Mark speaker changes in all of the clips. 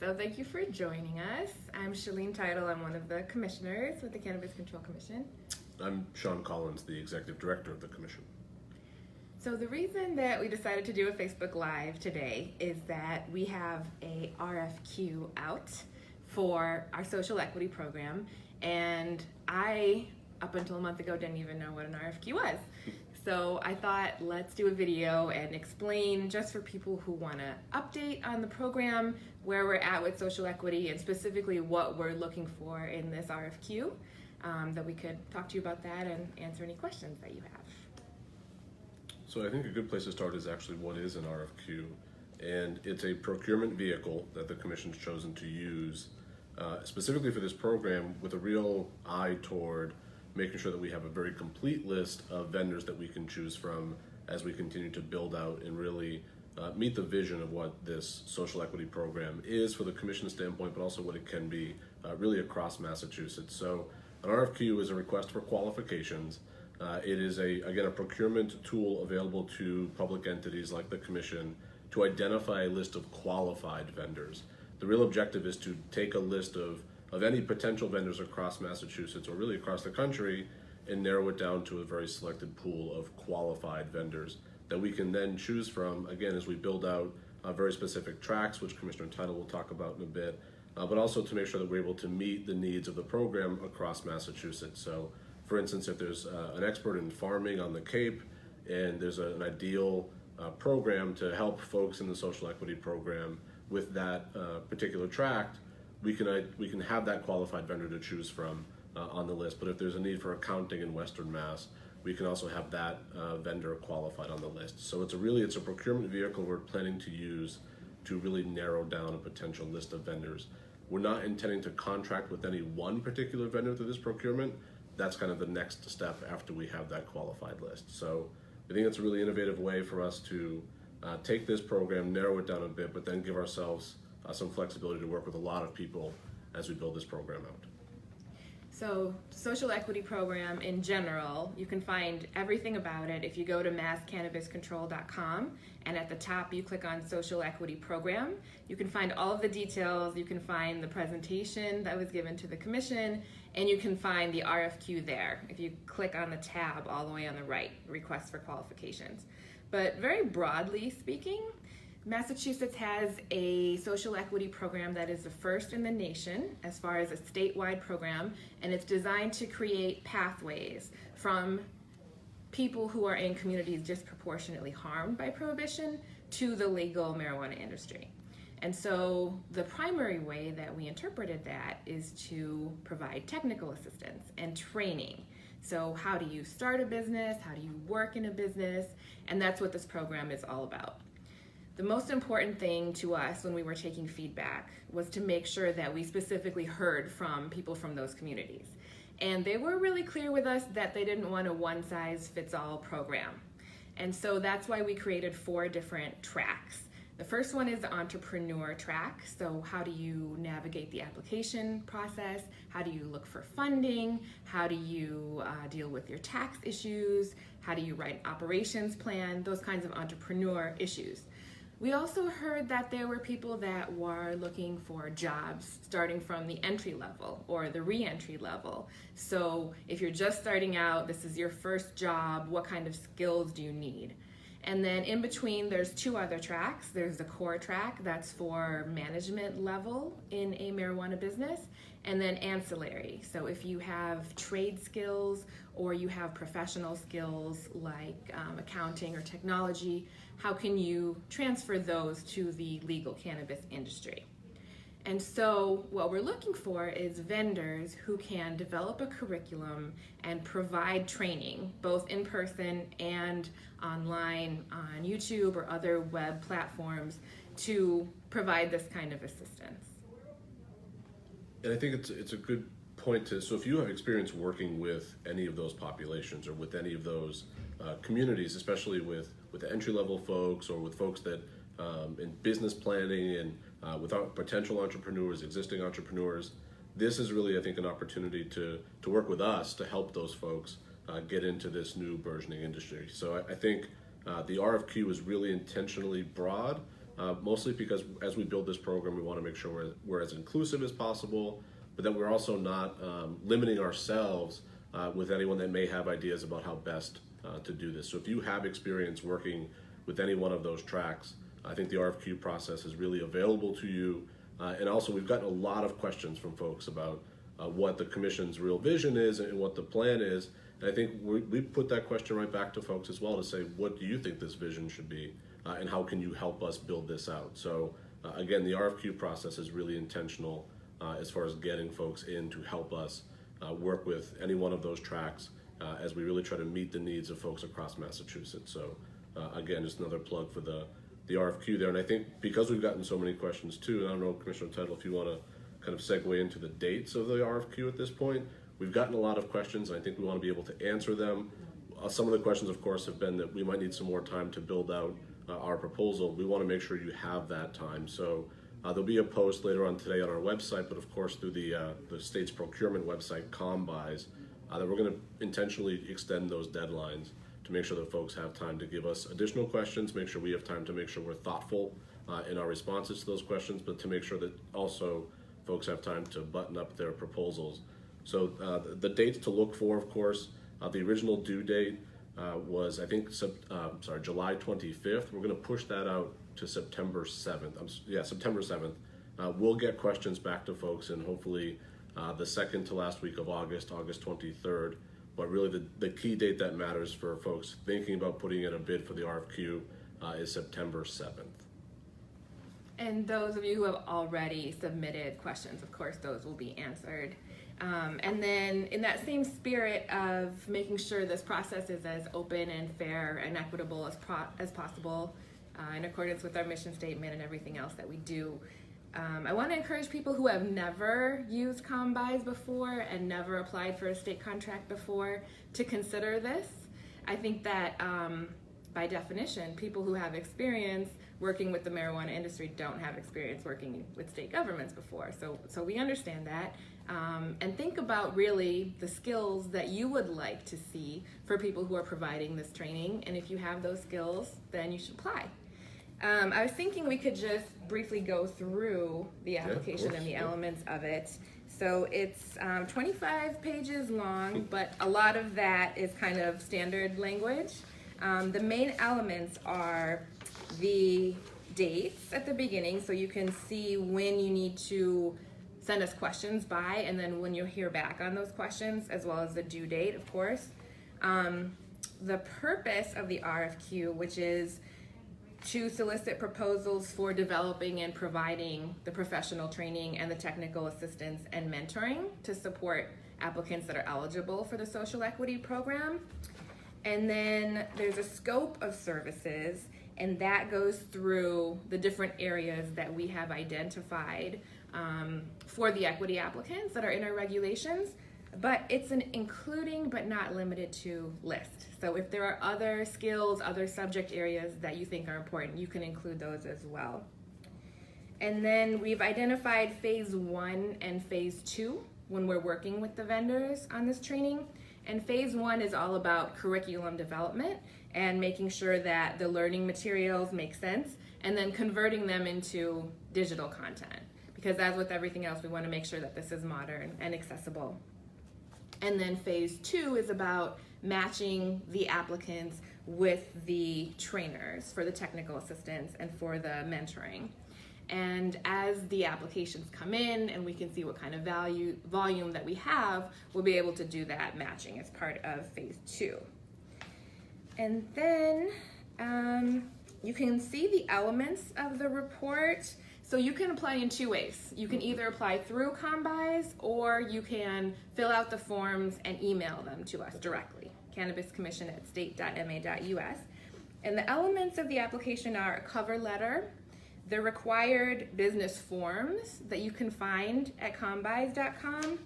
Speaker 1: So thank you for joining us. I'm Shalene Title. I'm one of the commissioners with the Cannabis Control Commission.
Speaker 2: I'm Sean Collins, the Executive Director of the Commission.
Speaker 1: So the reason that we decided to do a Facebook Live today is that we have a RFQ out for our social equity program, and I, up until a month ago, didn't even know what an RFQ was. So I thought, let's do a video and explain, just for people who want to update on the program, where we're at with social equity and specifically what we're looking for in this RFQ, that we could talk to you about that and answer any questions that you have.
Speaker 2: So I think a good place to start is actually what is an RFQ, and it's a procurement vehicle that the Commission's chosen to use specifically for this program with a real eye toward making sure that we have a very complete list of vendors that we can choose from as we continue to build out and really meet the vision of what this social equity program is for the Commission standpoint, but also what it can be really across Massachusetts. So an RFQ is a request for qualifications. It is again a procurement tool available to public entities like the Commission to identify a list of qualified vendors. The real objective is to take a list of any potential vendors across Massachusetts or really across the country and narrow it down to a very selected pool of qualified vendors that we can then choose from, again, as we build out very specific tracks, which Commissioner Title will talk about in a bit, but also to make sure that we're able to meet the needs of the program across Massachusetts. So, for instance, if there's an expert in farming on the Cape and there's an ideal program to help folks in the social equity program with that particular tract, we can have that qualified vendor to choose from on the list. But if there's a need for accounting in Western Mass, we can also have that vendor qualified on the list. So it's a procurement vehicle we're planning to use to really narrow down a potential list of vendors. We're not intending to contract with any one particular vendor through this procurement. That's kind of the next step after we have that qualified list. So I think it's a really innovative way for us to take this program, narrow it down a bit, but then give ourselves some flexibility to work with a lot of people as we build this program out.
Speaker 1: So social equity program in general, you can find everything about it if you go to masscannabiscontrol.com, and at the top you click on social equity program. You can find all of the details, you can find the presentation that was given to the Commission, and you can find the RFQ there if you click on the tab all the way on the right, request for qualifications. But very broadly speaking, Massachusetts has a social equity program that is the first in the nation as far as a statewide program, and it's designed to create pathways from people who are in communities disproportionately harmed by prohibition to the legal marijuana industry. And so the primary way that we interpreted that is to provide technical assistance and training. So how do you start a business? How do you work in a business? And that's what this program is all about. The most important thing to us when we were taking feedback was to make sure that we specifically heard from people from those communities. And they were really clear with us that they didn't want a one-size-fits-all program. And so that's why we created 4 different tracks. The first one is the entrepreneur track. So how do you navigate the application process? How do you look for funding? How do you deal with your tax issues? How do you write an operations plan? Those kinds of entrepreneur issues. We also heard that there were people that were looking for jobs starting from the entry level or the re-entry level. So if you're just starting out, this is your first job, what kind of skills do you need? And then in between, there's 2 other tracks. There's the core track, that's for management level in a marijuana business, and then ancillary. So if you have trade skills or you have professional skills like accounting or technology, how can you transfer those to the legal cannabis industry? And so what we're looking for is vendors who can develop a curriculum and provide training, both in person and online on YouTube or other web platforms, to provide this kind of assistance.
Speaker 2: And I think it's a good point to, so if you have experience working with any of those populations or with any of those communities, especially with the entry-level folks or with folks that in business planning and with our potential entrepreneurs, existing entrepreneurs, this is really, I think, an opportunity to work with us to help those folks get into this new burgeoning industry. So I think the RFQ is really intentionally broad mostly because as we build this program, we want to make sure we're as inclusive as possible, but that we're also not limiting ourselves with anyone that may have ideas about how best to do this. So if you have experience working with any one of those tracks, I think the RFQ process is really available to you. And also, we've gotten a lot of questions from folks about what the commission's real vision is and what the plan is. And I think we put that question right back to folks as well to say, what do you think this vision should be? And how can you help us build this out? So again, the RFQ process is really intentional as far as getting folks in to help us work with any one of those tracks as we really try to meet the needs of folks across Massachusetts. So again, just another plug for the RFQ there. And I think because we've gotten so many questions too, and I don't know, Commissioner Tuttle, if you want to kind of segue into the dates of the RFQ at this point. We've gotten a lot of questions, and I think we want to be able to answer them. Some of the questions, of course, have been that we might need some more time to build out our proposal. We want to make sure you have that time. So there'll be a post later on today on our website, but of course through the state's procurement website, Combis, that we're going to intentionally extend those deadlines to make sure that folks have time to give us additional questions, make sure we have time to make sure we're thoughtful in our responses to those questions, but to make sure that also folks have time to button up their proposals. So the dates to look for, of course, the original due date was, I think, July 25th. We're going to push that out to September 7th. September 7th. We'll get questions back to folks in hopefully the second to last week of August, August 23rd. But really the key date that matters for folks thinking about putting in a bid for the RFQ is September 7th.
Speaker 1: And those of you who have already submitted questions, of course, those will be answered. And then in that same spirit of making sure this process is as open and fair and equitable as possible, in accordance with our mission statement and everything else that we do, I want to encourage people who have never used Combis before and never applied for a state contract before to consider this. I think that by definition, people who have experience working with the marijuana industry don't have experience working with state governments before. So we understand that. And think about really the skills that you would like to see for people who are providing this training. And if you have those skills, then you should apply. I was thinking we could just briefly go through the application and the elements of it. So it's 25 pages long, but a lot of that is kind of standard language. The main elements are the dates at the beginning, so you can see when you need to send us questions by, and then when you'll hear back on those questions, as well as the due date, of course. The purpose of the RFQ, which is to solicit proposals for developing and providing the professional training and the technical assistance and mentoring to support applicants that are eligible for the social equity program. And then there's a scope of services, and that goes through the different areas that we have identified for the equity applicants that are in our regulations. But it's an including but not limited to list. So if there are other skills, other subject areas that you think are important, you can include those as well. And then we've identified phase 1 and phase 2 when we're working with the vendors on this training. And phase 1 is all about curriculum development and making sure that the learning materials make sense, and then converting them into digital content. Because as with everything else, we want to make sure that this is modern and accessible. And then phase 2 is about matching the applicants with the trainers for the technical assistance and for the mentoring. And as the applications come in and we can see what kind of volume that we have, we'll be able to do that matching as part of phase 2. And then you can see the elements of the report. So you can apply in 2 ways. You can either apply through Combis, or you can fill out the forms and email them to us directly, cannabiscommission@state.ma.us. And the elements of the application are a cover letter, the required business forms that you can find at combis.com,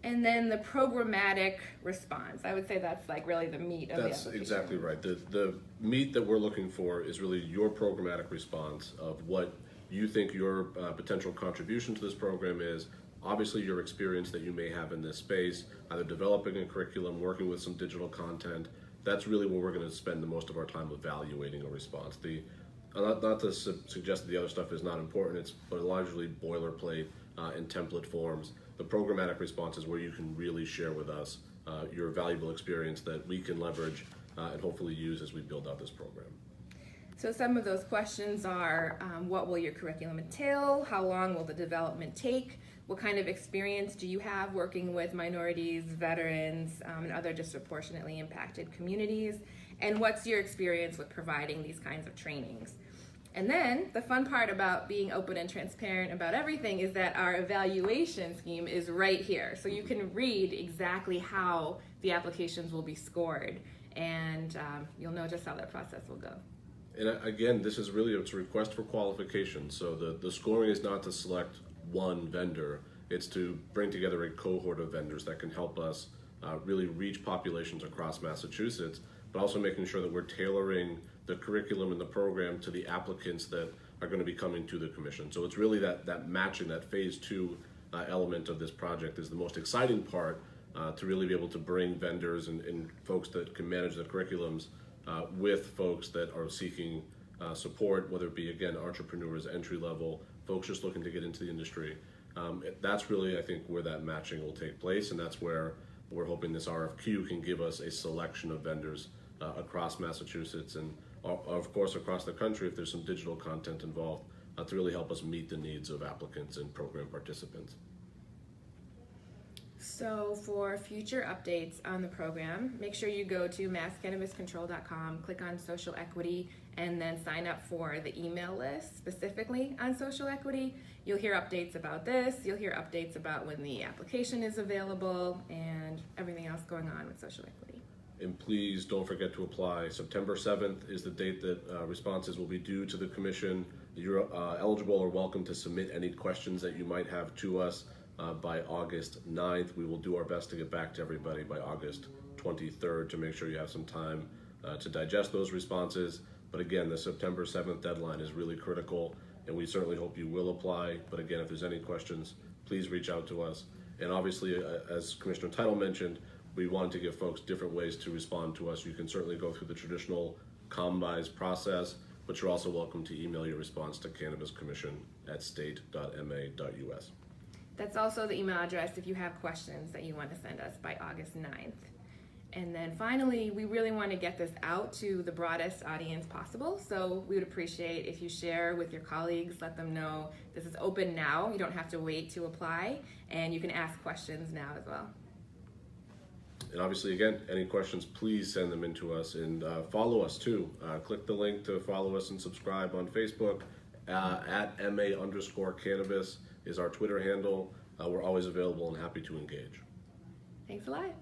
Speaker 1: and then the programmatic response. I would say that's like really the meat of the application. That's
Speaker 2: exactly right. The meat that we're looking for is really your programmatic response of what you think your potential contribution to this program is. Obviously your experience that you may have in this space, either developing a curriculum, working with some digital content. That's really where we're going to spend the most of our time evaluating a response. Not to suggest that the other stuff is not important, but largely boilerplate in template forms. The programmatic response is where you can really share with us your valuable experience that we can leverage and hopefully use as we build out this program.
Speaker 1: So some of those questions are, what will your curriculum entail? How long will the development take? What kind of experience do you have working with minorities, veterans, and other disproportionately impacted communities? And what's your experience with providing these kinds of trainings? And then the fun part about being open and transparent about everything is that our evaluation scheme is right here. So you can read exactly how the applications will be scored, and you'll know just how that process will go.
Speaker 2: And again, this is really, it's a request for qualification. So the scoring is not to select one vendor, it's to bring together a cohort of vendors that can help us really reach populations across Massachusetts, but also making sure that we're tailoring the curriculum and the program to the applicants that are going to be coming to the commission. So it's really that matching, that phase 2 element of this project is the most exciting part, to really be able to bring vendors and folks that can manage the curriculums with folks that are seeking support, whether it be, again, entrepreneurs, entry level, folks just looking to get into the industry. That's really, I think, where that matching will take place, and that's where we're hoping this RFQ can give us a selection of vendors across Massachusetts and, of course, across the country if there's some digital content involved, to really help us meet the needs of applicants and program participants.
Speaker 1: So for future updates on the program, make sure you go to masscannabiscontrol.com, click on social equity, and then sign up for the email list specifically on social equity. You'll hear updates about this, you'll hear updates about when the application is available, and everything else going on with social equity.
Speaker 2: And please don't forget to apply. September 7th is the date that responses will be due to the commission. You're eligible or welcome to submit any questions that you might have to us by August 9th. We will do our best to get back to everybody by August 23rd to make sure you have some time to digest those responses. But again, the September 7th deadline is really critical, and we certainly hope you will apply. But again, if there's any questions, please reach out to us. And obviously, as Commissioner Title mentioned, we wanted to give folks different ways to respond to us. You can certainly go through the traditional COMBIZE process, but you're also welcome to email your response to cannabiscommission@state.ma.us.
Speaker 1: That's also the email address if you have questions that you want to send us by August 9th. And then finally, we really want to get this out to the broadest audience possible. So we would appreciate if you share with your colleagues, let them know this is open now. You don't have to wait to apply, and you can ask questions now as well.
Speaker 2: And obviously, again, any questions, please send them in to us, and follow us too. Click the link to follow us and subscribe on Facebook. At MA_cannabis is our Twitter handle. We're always available and happy to engage.
Speaker 1: Thanks a lot.